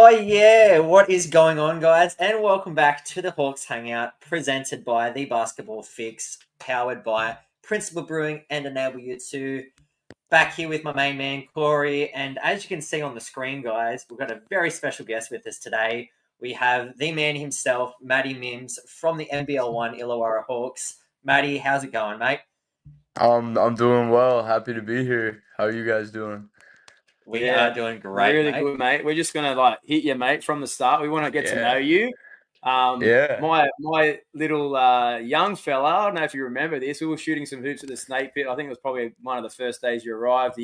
Oh yeah, what is going on, guys? And welcome back to the Hawks Hangout, presented by the Basketball Fix, powered by Principal Brewing and NBL1’s. Back here with my main man Corey, and as you can see on the screen, guys, we've got a very special guest with us today. We have the man himself, Matty Mims from the NBL1 Illawarra Hawks. Matty, how's it going, mate? I'm doing well. Happy to be here. How are you guys doing? We are Yeah, doing great, really mate. good, mate. We're just gonna hit you, mate, from the start. We want to get to know Yeah. you. Yeah. My little young fella. I don't know if you remember this. We were shooting some hoops at the Snake Pit. I think it was probably one of the first days you arrived.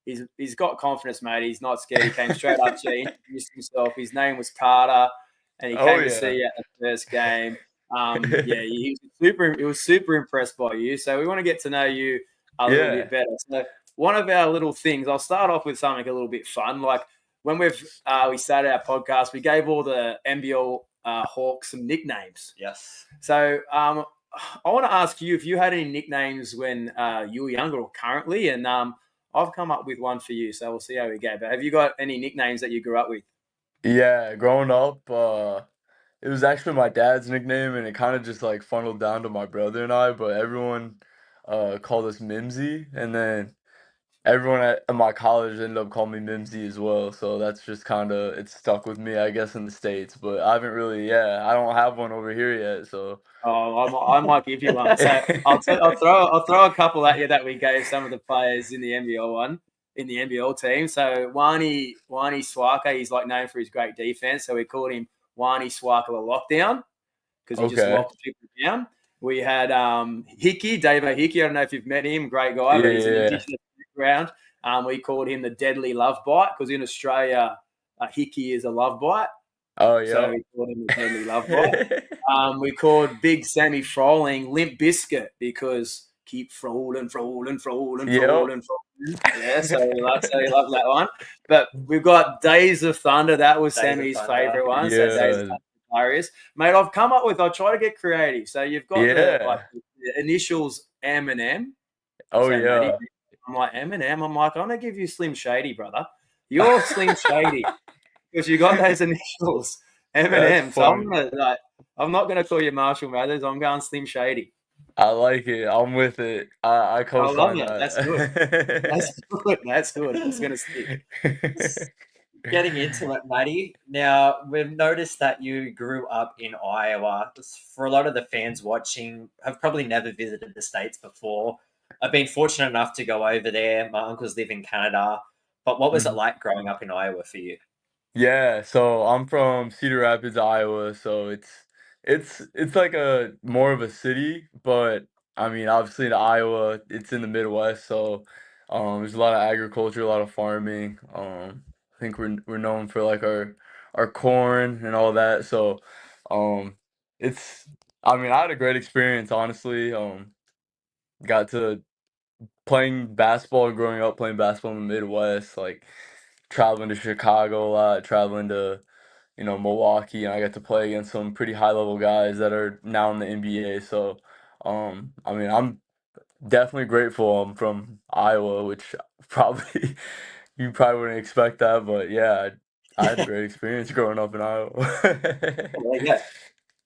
He's got confidence, mate. He's not scared. He came straight up to you, introduced himself. His name was Carter, and he Oh came to see yeah. you at the first game. Yeah, he was super impressed by you. So we want to get to know you a little Yeah. bit better. So one of our little things, I'll start off with something a little bit fun. Like when we started our podcast, we gave all the NBL Hawks some nicknames. Yes. So I want to ask you if you had any nicknames when you were younger or currently, and I've come up with one for you. So we'll see how we go. But have you got any nicknames that you grew up with? Yeah. Growing up, it was actually my dad's nickname, and it kind of just like funneled down to my brother and I. But everyone called us Mimsy, and then everyone at my college ended up calling me Mimsy as well. So that's just kind of it's stuck with me, I guess, in the States. But I haven't really, yeah, I don't have one over here yet. So I might give you one. So I'll throw a couple at you that we gave some of the players in the NBL team. So Wani Swaka, he's like known for his great defense. So we called him Wani Swaka the Lockdown because he just okay. locked people down. We had Hickey, Dave Hickey. I don't know if you've met him, great guy, but he's an Yeah. Indigenous background. We called him the Deadly Love Bite because in Australia, Hickey is a love bite. Oh So yeah. we called him the Deadly Love Bite. We called Big Sammy Froling Limp Biscuit because keep frolling. Yep. Yeah, so he loved that one. But we've got Days of Thunder. That was Days of Sammy's Thunder. favorite one. So Days of Yeah. Thunder is hilarious. Mate, I'll try to get creative. So you've got Yeah. the initials M and M. Oh So Matty, yeah. I'm like M&M. I'm like, I'm gonna give you Slim Shady, brother. You're Slim Shady because you got those initials M and That's M. So funny. I'm not gonna call you Marshall Mathers. I'm going Slim Shady. I like it. I'm with it. I I love co-sign it. That's good. that. That's good. That's good. It's gonna stick. Getting into it, Matty. Now, we've noticed that you grew up in Iowa. For a lot of the fans watching, have probably never visited the States before. I've been fortunate enough to go over there. My uncles live in Canada. But what was it Mhm. like growing up in Iowa for you? Yeah, so I'm from Cedar Rapids, Iowa, so it's like a more of a city, but I mean, obviously in Iowa, it's in the Midwest, so there's a lot of agriculture, a lot of farming. I think we're known for like our corn and all that. So um it's I mean, I had a great experience, honestly. Got to playing basketball growing up playing basketball in the Midwest, like traveling to Chicago a lot, traveling to Milwaukee, and I got to play against some pretty high level guys that are now in the NBA. So, I mean, I'm definitely grateful I'm from Iowa, which probably you probably wouldn't expect that, but yeah, I had a great experience growing up in Iowa. There you go.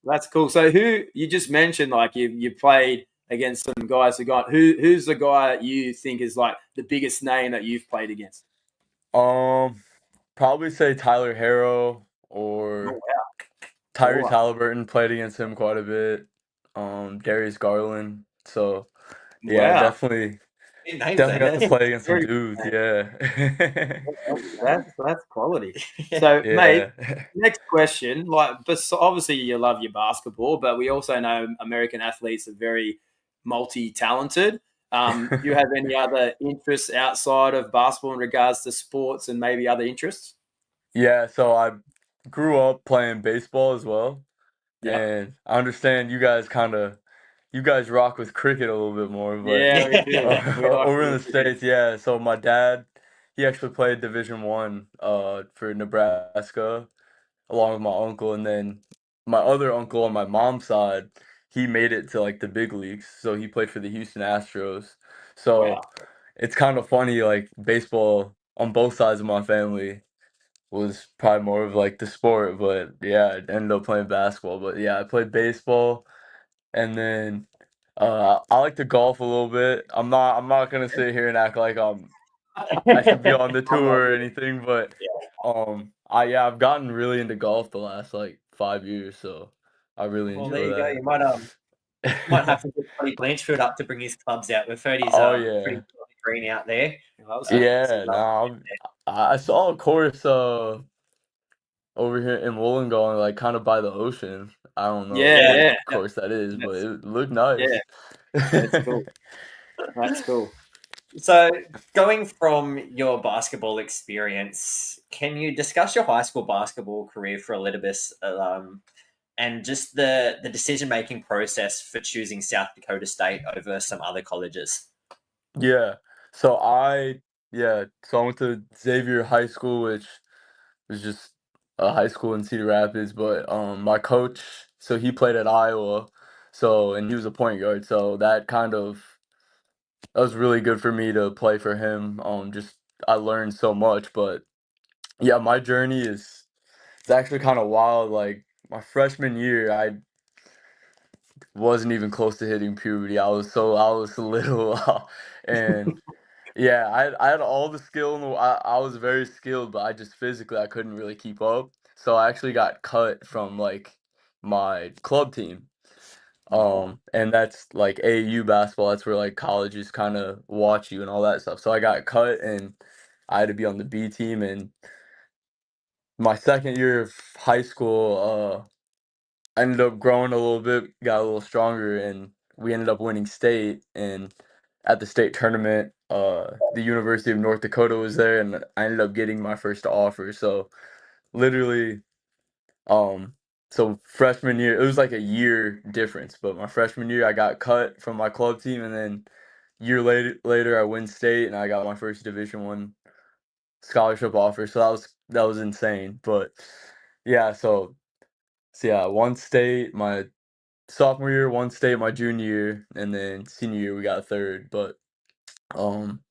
That's cool. So who you just mentioned, like you played against some guys who got who's the guy that you think is like the biggest name that you've played against? um, Probably say Tyler Herro Oh or wow, Tyrese baller. Haliburton, played against him quite a bit. Darius Garland. So yeah, Wow. Big names, definitely ain't got to it? play against some Very dudes. Yeah. that's quality. So, mate, Yeah. next question. Obviously, you love your basketball, but we also know American athletes are very multi-talented. You have any other interests outside of basketball in regards to sports and maybe other interests? Yeah, so I grew up playing baseball as well, Yeah. and I understand you guys rock with cricket a little bit more, but Yeah, we do. We like over in the the cricket. States, yeah. So my dad, he actually played Division 1 for Nebraska along with my uncle, and then my other uncle on my mom's side, he made it to like the big leagues. So he played for the Houston Astros. So Wow. it's kind of funny, like baseball on both sides of my family. was probably more of like the sport, but yeah, I ended up playing basketball. But yeah, I played baseball, and then I like to golf a little bit. I'm not gonna sit here and act like I should be on the I'm not tour or good. anything, but Yeah. I've gotten really into golf the last like 5 years, so I really Well, there enjoy you go. You might have that. to get Tony Blanchfield up to bring his clubs out. We've heard he's Oh pretty yeah, green out there. So yeah. you'd love to No, get I saw a course over here in Wollongong, like kind of by the ocean. I don't know Yeah, there. what yeah, Yeah. course that is, but that's it looked nice. yeah, that's cool. That's cool. So, going from your basketball experience, can you discuss your high school basketball career for a little bit, and just the decision making process for choosing South Dakota State over some other colleges? Yeah. So I went to Xavier High School, which was just a high school in Cedar Rapids, but my coach, so he played at Iowa, and he was a point guard, so that was really good for me to play for him. Just I learned so much, but yeah, my journey is it's actually kind of wild. Like my freshman year, I wasn't even close to hitting puberty. I was little, and yeah, I had all the skill in the. I was very skilled, but I just physically I couldn't really keep up. So I actually got cut from like my club team. Oh, And that's like AAU basketball. That's where like colleges kind of watch you and all that stuff. So I got cut and I had to be on the B team. And my second year of high school, I ended up growing a little bit, got a little stronger, and we ended up winning state. And at the state tournament, the University of North Dakota was there, and I ended up getting my first offer. So literally, um, so freshman year, it was like a year difference. But my freshman year, I got cut from my club team, and then year later, I win state, and I got my first Division 1 scholarship offer. So that was insane. But yeah, so yeah, one state my sophomore year, one state my junior year, and then senior year we got third. But um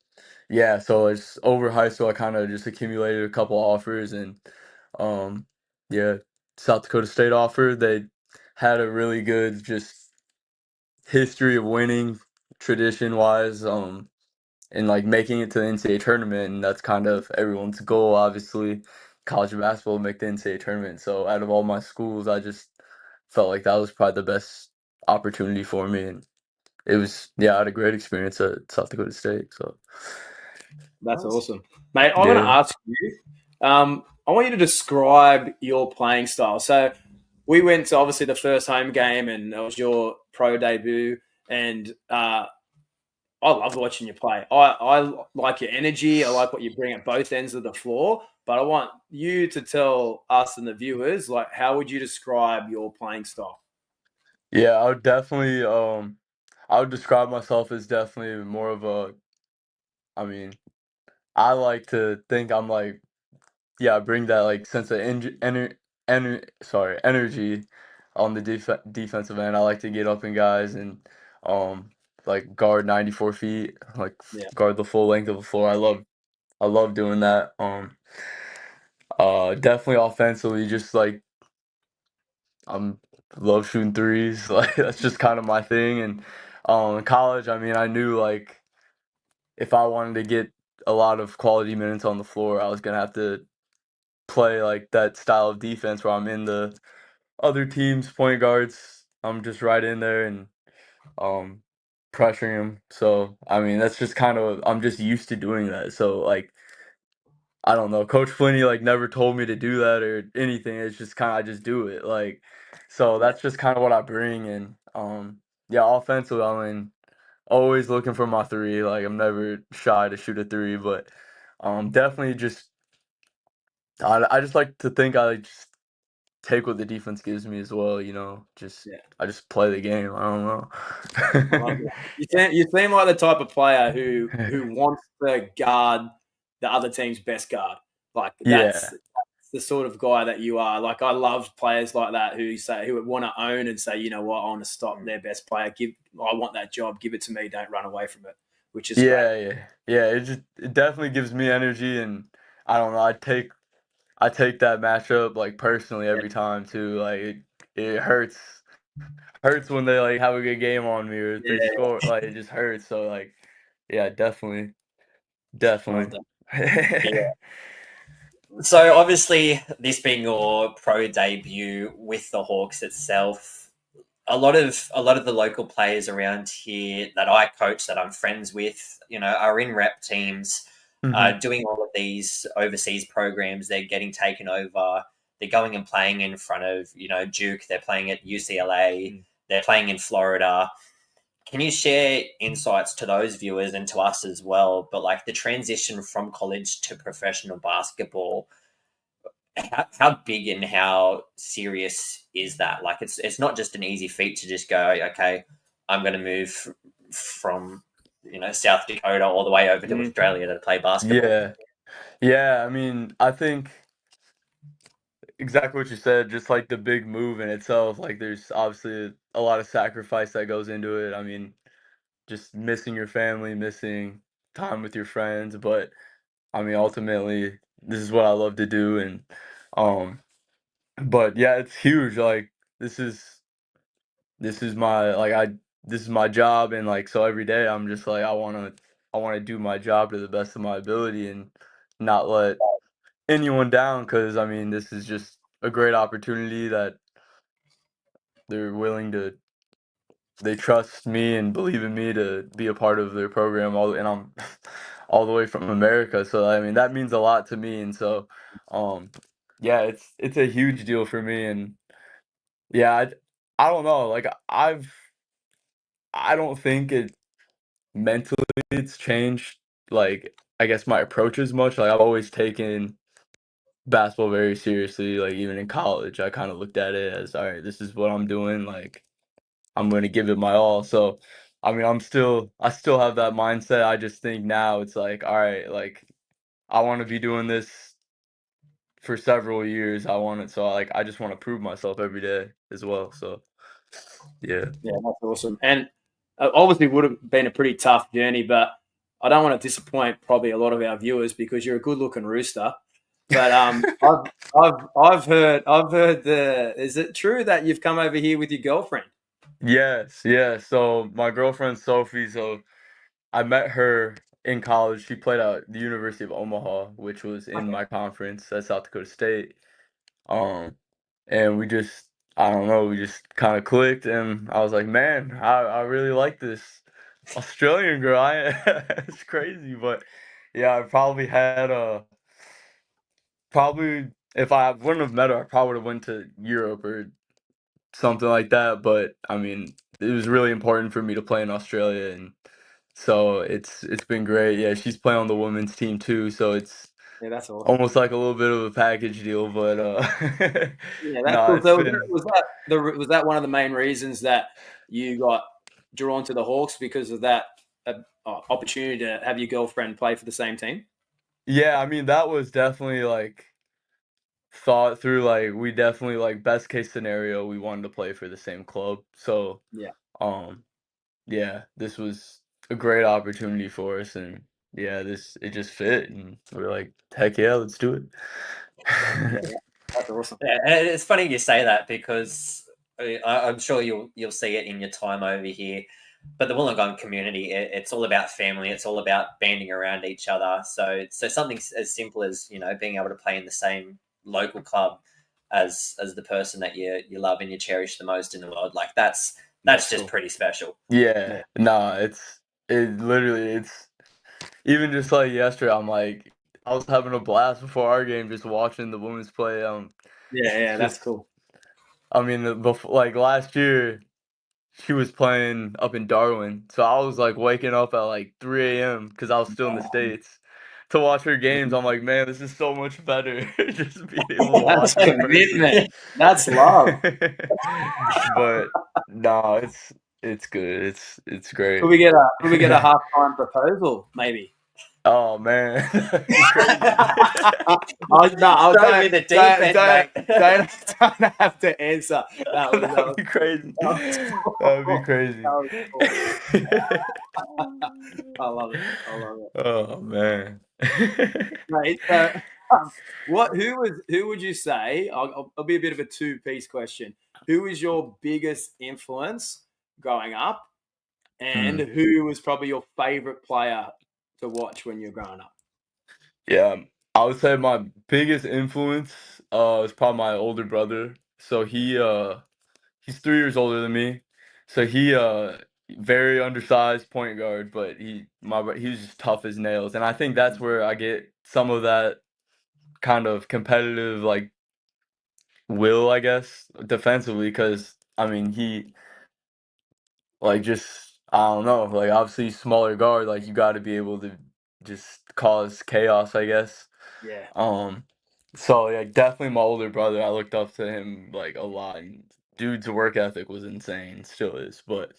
yeah, so it's over high school I kind of just accumulated a couple offers, and um yeah, South Dakota State offer. They had a really good just history of winning tradition wise, and like making it to the NCAA tournament, and that's kind of everyone's goal, obviously. College basketball to make the NCAA tournament. So out of all my schools, I just felt like that was probably the best opportunity for me, and it was I had a great experience at South Dakota State. So That's nice. awesome, mate. I want to yeah, ask you. I want you to describe your playing style. So we went to obviously the first home game, and it was your pro debut. And I love watching you play. I like your energy. I like what you bring at both ends of the floor. But I want you to tell us and the viewers, like, how would you describe your playing style? yeah, I would describe myself as definitely more of a. I mean, I like to think I'm like bring that like sense of energy on the defensive end. I like to get up in guys and um like guard 94 feet, like Yeah, guard the full length of the floor. I love doing that. Definitely offensively, just like I'm love shooting threes. Like that's just kind of my thing. And in college, I mean, I knew like if I wanted to get a lot of quality minutes on the floor, I was gonna have to play like that style of defense where I'm in the other team's point guards. I'm just right in there and um pressuring them. So I mean that's just kind of I'm just used to doing that. So like I don't know, Coach Flinney like never told me to do that or anything. It's just kind of I just do it. Like so yeah, that's just kind of what I bring. And yeah, offensively I mean always looking for my three. Like I'm never shy to shoot a three, but definitely just I just like to think I just take what the defense gives me as well, just yeah. I just play the game. I I love don't that. You seem like the type of player who wants to guard the other team's best guard. Like Yeah. that's the sort of guy that you are. Like I love players like that who want to own and say, you know what, I want to stop their best player. I want that job. Give it to me. Don't run away from it. Which is great. Yeah. It definitely gives me energy, and I don't know, I take that matchup like personally every time too. Like it hurts when they like have a good game on me or if they Yeah, score. Like it just hurts. So like, yeah, definitely, well definitely. done. Yeah. So obviously, this being your pro debut with the Hawks itself, a lot of the local players around here that I coach, that I'm friends with, are in rep teams, Mhm. doing all of these overseas programs. They're getting taken over. They're going and playing in front of Duke. They're playing at UCLA. They're playing in Florida. Can you share insights to those viewers and to us as well? But like the transition from college to professional basketball, how big and how serious is that? Like, it's not just an easy feat to just go, okay, I'm going to move from South Dakota all the way over to Australia to play basketball. Yeah, yeah. I mean, I think exactly what you said. Just like the big move in itself. Like, there's obviously a lot of sacrifice that goes into it. I mean, just missing your family, missing time with your friends, but I mean, ultimately, this is what I love to do, and um, but yeah, it's huge. Like this is my like I this is my job, and like so every day I'm just like I want to do my job to the best of my ability and not let anyone down because I mean this is just a great opportunity that they're willing to they trust me and believe in me to be a part of their program and I'm all the way from America. So I mean that means a lot to me and so um yeah, it's a huge deal for me and yeah, I don't know. Like I don't think it mentally it's changed like I guess my approach as much. Like I've always taken basketball very seriously. Like even in college, I kind of looked at it as all right, this is what I'm doing. Like I'm going to give it my all. So, I mean, I still have that mindset. I just think now it's like, all right, like I want to be doing this for several years. I just want to prove myself every day as well. So, yeah. Yeah, that's awesome. And obviously would have been a pretty tough journey, but I don't want to disappoint probably a lot of our viewers because you're a good looking rooster. But I've heard the is it true that you've come over here with your girlfriend? Yes, yeah. So my girlfriend Sophie, so I met her in college. She played at the University of Omaha, which was in Okay. my conference at South Dakota State. Um, and we just, I don't know, we just kind of clicked, and I was like, man, I really like this Australian girl. It's crazy, but yeah, I probably had probably if I wouldn't have met her, I probably would have went to Europe or something like that. But I mean, it was really important for me to play in Australia, and so it's been great. Yeah, she's playing on the women's team too, so it's Yeah, that's awesome. almost like a little bit of a package deal. But Yeah, that's no, cool. it's So been was that one of the main reasons that you got drawn to the Hawks because of that opportunity to have your girlfriend play for the same team? yeah. I mean, that was definitely like thought through. Like we definitely like best case scenario, we wanted to play for the same club. So Yeah. um yeah, this was a great opportunity for us, and yeah, this it just fit, and we're like, heck yeah, let's do it. Yeah, that's awesome. Yeah, and it's funny you say that because I'm sure you'll see it in your time over here. But the Wollongong community, it's all about family. It's all about banding around each other. So something as simple as being able to play in the same local club as the person that you love and you cherish the most in the world, like that's just Cool. pretty special. Yeah, nah, it literally it's even just like yesterday, I'm like I was having a blast before our game just watching the women's play. Yeah, It's that's just cool. I mean, before like last year she was playing up in Darwin, so I was like waking up at like 3 a.m. because I was still in the States to watch her games. I'm like, man, this is so much better just being able to That's watch it in person. commitment. That's love. But no, it's good. It's Could great. we get a halftime proposal, maybe? Oh man, that'd be crazy. No, Throw me the deep end, mate. don't have to answer. That'd be crazy. That'd be crazy. That was cool. I love it. Oh man. Mate, so Who would you say? I'll be a bit of a two-piece question. Who is your biggest influence growing up, and who was probably your favorite player to watch when you're growing up? Yeah, I would say my biggest influence is probably my older brother. So he's 3 years older than me. So he very undersized point guard, but he was just tough as nails. And I think that's where I get some of that kind of competitive like will, I guess, defensively, because I mean he like just I don't know, like obviously smaller guard, like you got to be able to just cause chaos, I guess. Yeah. So yeah, definitely my older brother. I looked up to him like a lot. And dude's work ethic was insane, still is. But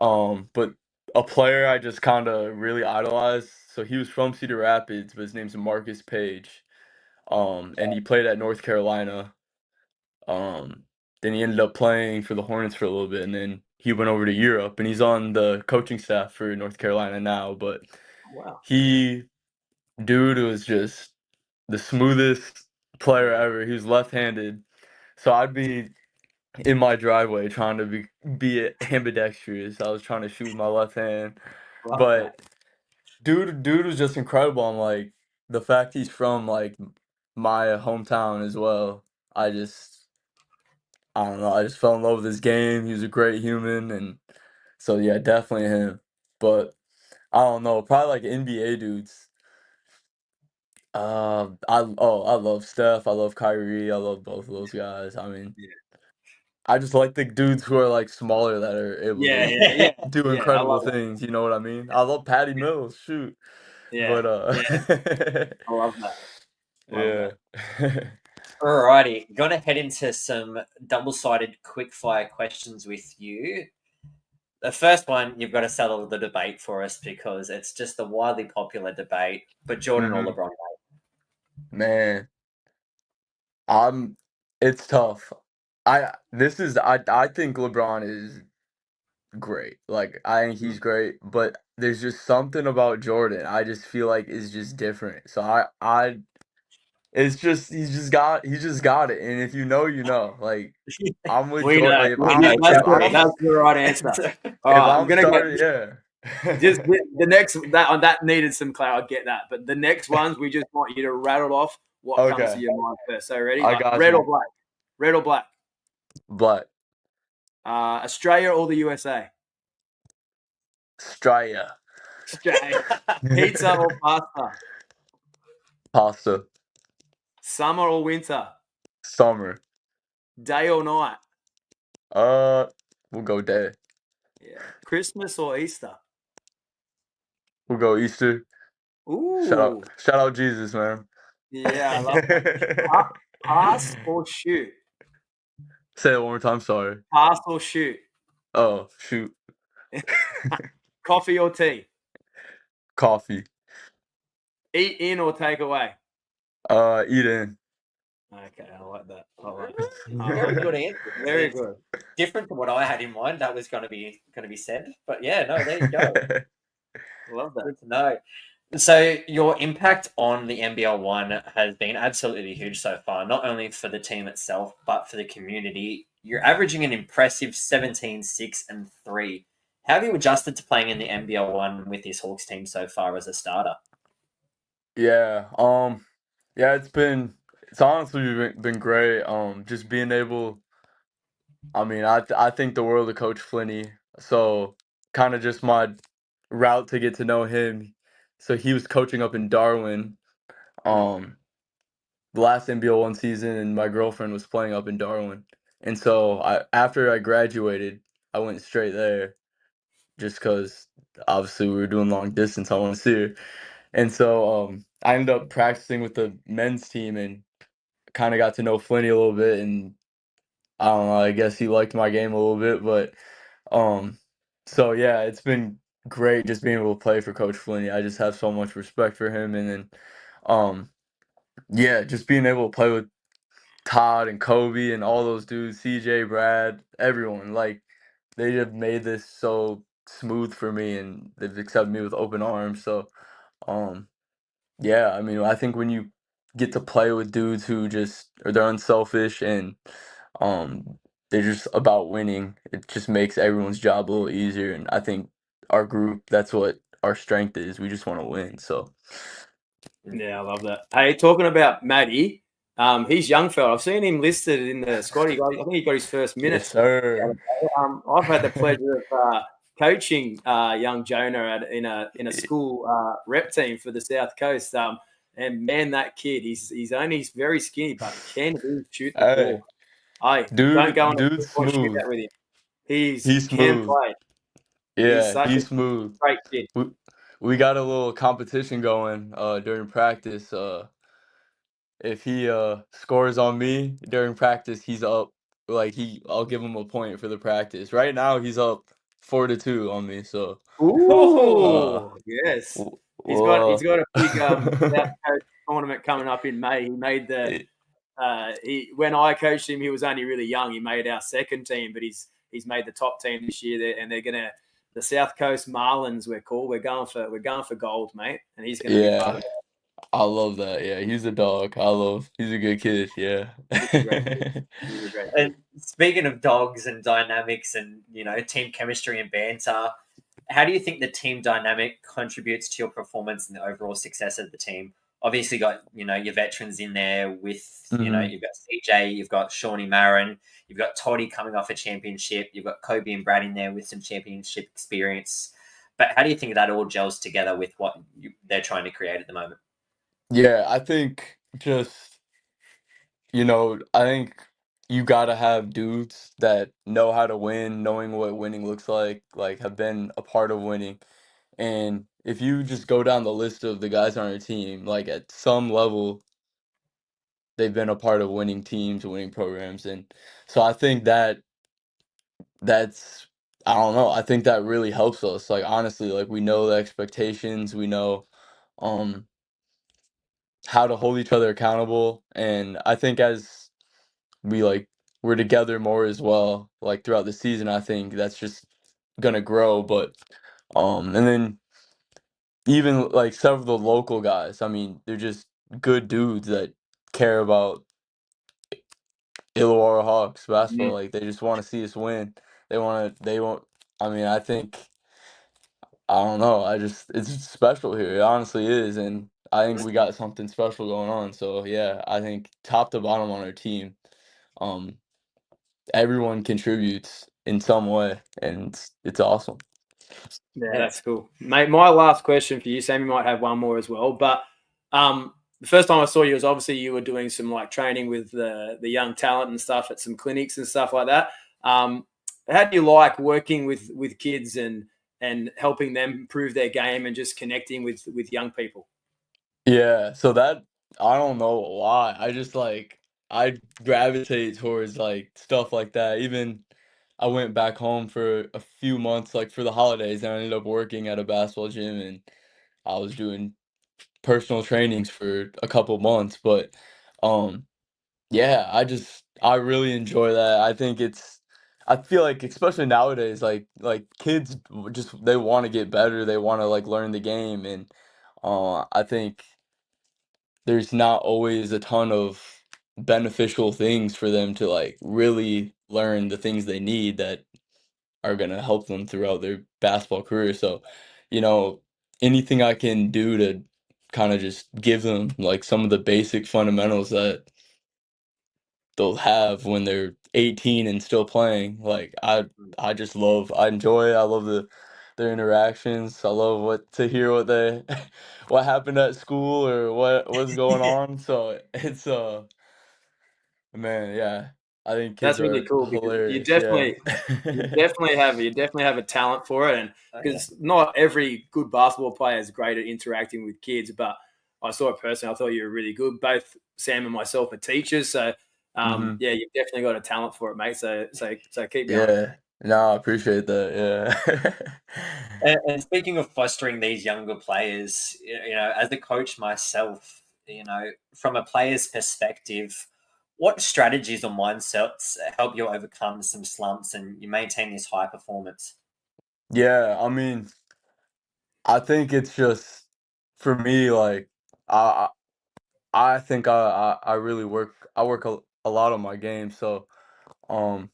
a player I just kind of really idolized. So he was from Cedar Rapids, but his name's Marcus Page. And he played at North Carolina. Um, then he ended up playing for the Hornets for a little bit, and then he went over to Europe, and he's on the coaching staff for North Carolina now. But Wow. dude was just the smoothest player ever. He was left-handed, so I'd be in my driveway trying to be ambidextrous. I was trying to shoot with my left hand, Love but dude was just incredible. I'm like the fact he's from like my hometown as well. I don't know. I just fell in love with his game. He was a great human, and so yeah, definitely him. But I don't know, probably like NBA dudes. I love Steph. I love Kyrie. I love both of those guys. I mean, Yeah. I just like the dudes who are like smaller that are able Yeah, to yeah, do yeah. I incredible love that. things. You know what I mean? I love Patty Mills. Shoot, Yeah, but yeah. I love that. Love yeah. that. Alrighty, gonna head into some double-sided quick-fire questions with you. The first one, you've got to settle the debate for us because it's just a widely popular debate. But Jordan or Mhm. LeBron? Man, I'm. It's tough. I think LeBron is great. Like I think he's great, but there's just something about Jordan. I just feel like is just different. So I it's just he's just got it. And if you know, you know. Like I'm with We Jordan. know. Like We know. That's I'm the right answer. All if right, I'm I'm gonna get starting, yeah. just the next that needed some clarity. I get that, but the next ones we just want you to rattle off what comes to Okay, your mind first. So ready? I got Red or you. black? Red or black? Black Australia or the USA? Straya Australia. Pizza or pasta? pasta Summer or winter? summer. Day or night? Uh, we'll go day. Yeah. Christmas or Easter? We'll go Easter. Ooh. Shout out Jesus, man. Yeah, I love that. Pass or shoot? Say it one more time. Sorry. Pass or shoot? Oh shoot. Coffee or tea? Coffee. Eat in or take away? Eat in. Okay, I like that. I like Very that. good answer. Very It's good. different to what I had in mind. That was going to be said, but yeah, no, there you go. Love that. Good to know. So your impact on the NBL1 has been absolutely huge so far, not only for the team itself, but for the community. You're averaging an impressive 17, 6, and 3. How have you adjusted to playing in the NBL1 with this Hawks team so far as a starter? Yeah. Yeah. It's honestly been great. Just being able. I mean, I think the world of Coach Flinney. So kind of just my route to get to know him. So he was coaching up in Darwin. Um, the last NBL1 season, and my girlfriend was playing up in Darwin. And so after I graduated, I went straight there, just because obviously we were doing long distance. I want to see her. And so I ended up practicing with the men's team and kind of got to know Flinney a little bit. And I don't know, I guess he liked my game a little bit. But so yeah, it's been great just being able to play for Coach Flinney. I just have so much respect for him. And then um, yeah, just being able to play with Todd and Kobe and all those dudes, CJ, Brad, everyone. Like, they have made this so smooth for me, and they've accepted me with open arms. So, um, yeah, I mean, I think when you get to play with dudes who just they're unselfish and they're just about winning. It just makes everyone's job a little easier, and I think our group, that's what our strength is. We just want to win. So Yeah, I love that. Hey, talking about Matty, he's young fella. I've seen him listed in the squad. I think he got his first minute. yes, sir. I've had the pleasure of coaching young Jonah in a school rep team for the South Coast. And man, that kid, he's only very skinny, but can he shoot the Hey, ball? Don't go on a dude's football shoot smooth. that with him. He's Can smooth. play. He's Yeah, such a he's smooth. great kid. We got a little competition going during practice. If he scores on me during practice, he's up. I'll give him a point for the practice. Right now, he's up 4-2 on me. So, uh, Ooh, yes. w- He's got well, a big South Coast tournament coming up in May. He made the it- when I coached him, he was only really young. He made our second team, but he's made the top team this year. And they're gonna the South Coast Marlins. We're called. We're going for gold, mate. And he's gonna be part yeah, of it. I love that. Yeah, he's a dog. He's a good kid. Yeah. He's a great kid. He's a great kid. And speaking of dogs and dynamics and team chemistry and banter, how do you think the team dynamic contributes to your performance and the overall success of the team? Obviously, got your veterans in there with Mhm. you've got CJ, you've got Shawnee Marin, you've got Toddy coming off a championship, you've got Kobe and Brad in there with some championship experience. But how do you think that all gels together with what they're trying to create at the moment? Yeah, I think I think you gotta have dudes that know how to win, knowing what winning looks like have been a part of winning. And if you just go down the list of the guys on our team, like at some level, they've been a part of winning teams, winning programs. And so I think that's I don't know, I think that really helps us. Like honestly, like we know the expectations, we know um how to hold each other accountable. And I think as we're together more as well, like throughout the season, I think that's just gonna grow. But and then even like several of the local guys, I mean, they're just good dudes that care about Illawarra Hawks basketball. Mm. Like they just want to see us win. They want. I mean, I think I don't know. It's special here. It honestly is, and I think we got something special going on. So yeah, I think top to bottom on our team, um, everyone contributes in some way, and it's awesome. Yeah, that's cool, mate. My last question for you, Sammy might have one more as well. But the first time I saw you was obviously you were doing some like training with the young talent and stuff at some clinics and stuff like that. How do you like working with kids and helping them improve their game and just connecting with young people? Yeah, so that I don't know why. I gravitate towards like stuff like that. Even I went back home for a few months, like for the holidays, and I ended up working at a basketball gym, and I was doing personal trainings for a couple months. But um yeah, I really enjoy that. I feel like especially nowadays, like kids just they want to get better, they want to like learn the game. And I think there's not always a ton of beneficial things for them to like really learn the things they need that are going to help them throughout their basketball career. So, you know, anything I can do to kind of just give them like some of the basic fundamentals that they'll have when they're 18 and still playing. Like I love their interactions. I love what to hear what they what happened at school or what's going on. So it's man, yeah. I think kids That's really are cool because hilarious. Yeah. you definitely have a talent for it, and Oh, yeah. because not every good basketball player is great at interacting with kids, but I saw it personally. I thought you were really good. Both Sam and myself are teachers, so hmm yeah, you've definitely got a talent for it, mate. So keep going. Yeah. No, I appreciate that. Yeah. And speaking of fostering these younger players, as a coach myself, from a player's perspective, what strategies or mindsets help you overcome some slumps and you maintain this high performance? Yeah, I mean, I think it's just for me like I I think I really work a lot on my game. So um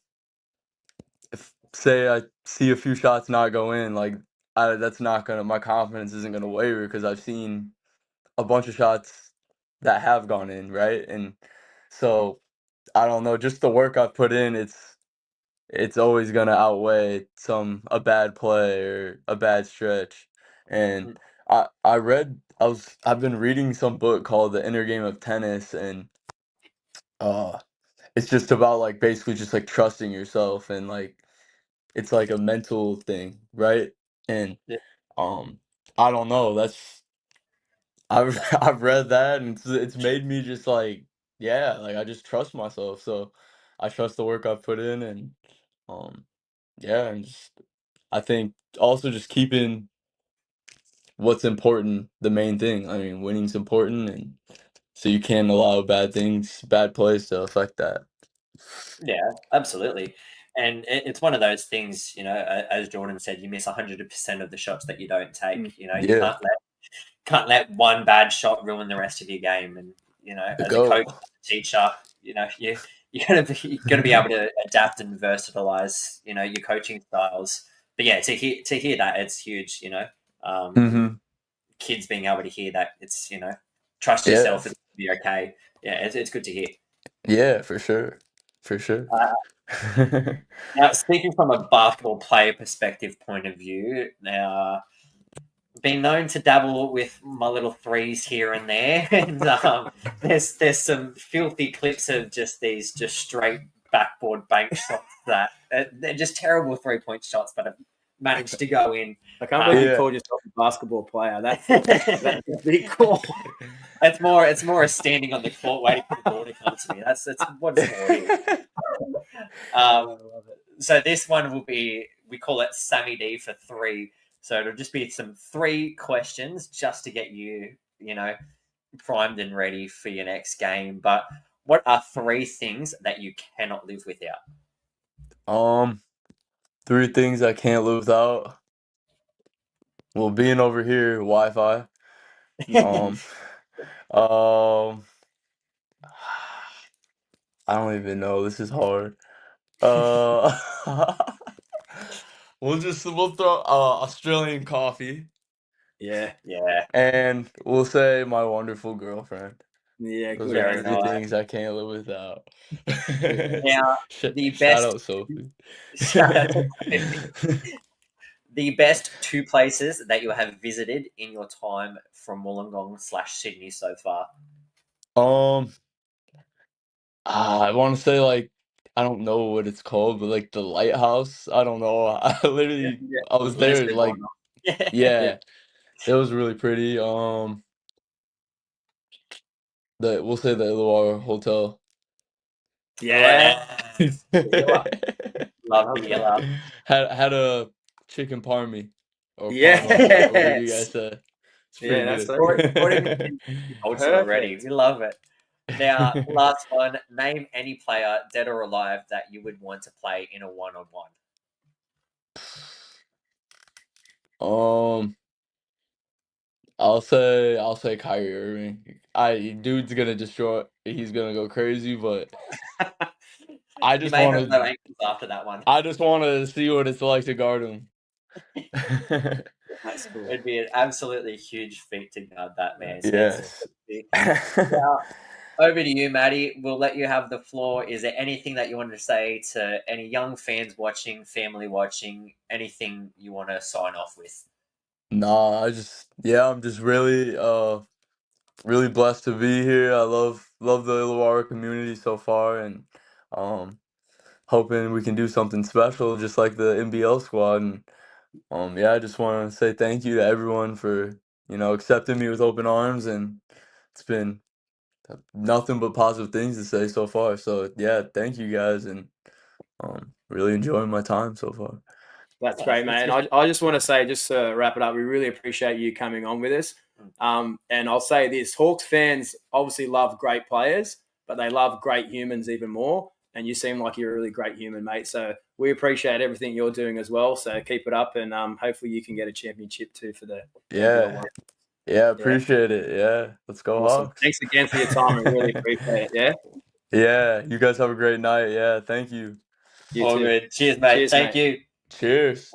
if say I see a few shots not go in, like that's not gonna my confidence isn't gonna waver because I've seen a bunch of shots that have gone in, right? And so I don't know, just the work I've put in, it's always gonna outweigh a bad play or a bad stretch. And Mm. I've been reading some book called The Inner Game of Tennis, and uh it's just about like basically just like trusting yourself, and like it's like a mental thing, right? And Yeah. um I don't know, I've I've read that, and it's made me just like, yeah, like I just trust myself. So I trust the work I've put in, and um yeah, and just I think also just keeping what's important the main thing. I mean, winning's important, and so you can't allow bad plays to affect that. Yeah, absolutely. And it's one of those things, as Jordan said, you miss 100% of the shots that you don't take. You Yeah, can't let one bad shot ruin the rest of your game. And the as a coach, goal. teacher, you gotta be able to adapt and versatilize, your coaching styles. But yeah, to hear that, it's huge. Um, Mm-hmm. kids being able to hear that, it's trust Yeah, yourself, it's gonna be okay. Yeah, it's good to hear. yeah, for sure, for sure. Uh, Now, speaking from a basketball player perspective point of view, now been known to dabble with my little threes here and there, and there's some filthy clips of just straight backboard bank shots that they're just terrible 3-point shots, but have managed to go in. I can't believe you Yeah. called yourself a basketball player. That's a big call. It's more a standing on the court waiting for the ball to come to me. That's what it's more is. Um, so this one will be, we call it Sammy D for three. So it'll just be some 3 questions just to get you, primed and ready for your next game. But what are 3 things that you cannot live without? Um, 3 things I can't live without. Well, being over here, Wi-Fi. Um, um, I don't even know. This is hard. Uh, we'll throw Australian coffee, Yeah, Yeah, and we'll say my wonderful girlfriend. yeah, Those good are very answer. 3 nice. things I can't live without. Good answer. Now, the Shout best out Sophie. shout out to the best 2 places that you have visited in your time from Wollongong/Sydney so far. Um, I want to say like I don't know what it's called, but like the lighthouse. I don't know. Yeah, yeah. I It was was there listed like on. Yeah, yeah, it was really pretty. We'll say the Illawarra Hotel. yeah. Yes. Love the Illa. Had a chicken parmy or parma, whatever you guys Yes. say. It's Yeah, pretty that's good. so Brought him into culture already. perfect. We love it. Now, last one. Name any player, dead or alive, that you would want to play in a one-on-one. Um, I'll say Kyrie Irving. Dude's gonna destroy. He's gonna go crazy, but I You just may have want no to. ankles after that one. I just want to see what it's like to guard him. That's cool. It'd be an absolutely huge feat to guard that man. So Yes. now, over to you, Maddie. We'll let you have the floor. Is there anything that you wanted to say to any young fans watching, family watching, anything you want to sign off with? Nah, I'm just really blessed to be here. I love the Illawarra community so far, and um hoping we can do something special just like the NBL squad. And yeah, I just want to say thank you to everyone for, accepting me with open arms, and it's been nothing but positive things to say so far. So yeah, thank you guys, and really enjoying my time so far. That's Yeah, great, it's mate. And good. I just want to say, just to wrap it up, we really appreciate you coming on with us. And I'll say this: Hawks fans obviously love great players, but they love great humans even more. And you seem like you're a really great human, mate. So we appreciate everything you're doing as well. So keep it up, and hopefully you can get a championship too for the Yeah, NBL1. Yeah, appreciate it. Yeah, let's go Awesome. Hawks. Thanks again for your time. I really appreciate it. Yeah. Yeah, you guys have a great night. Yeah, thank you. You All too. good. Cheers, mate. Cheers, Thank mate. you. Cheers.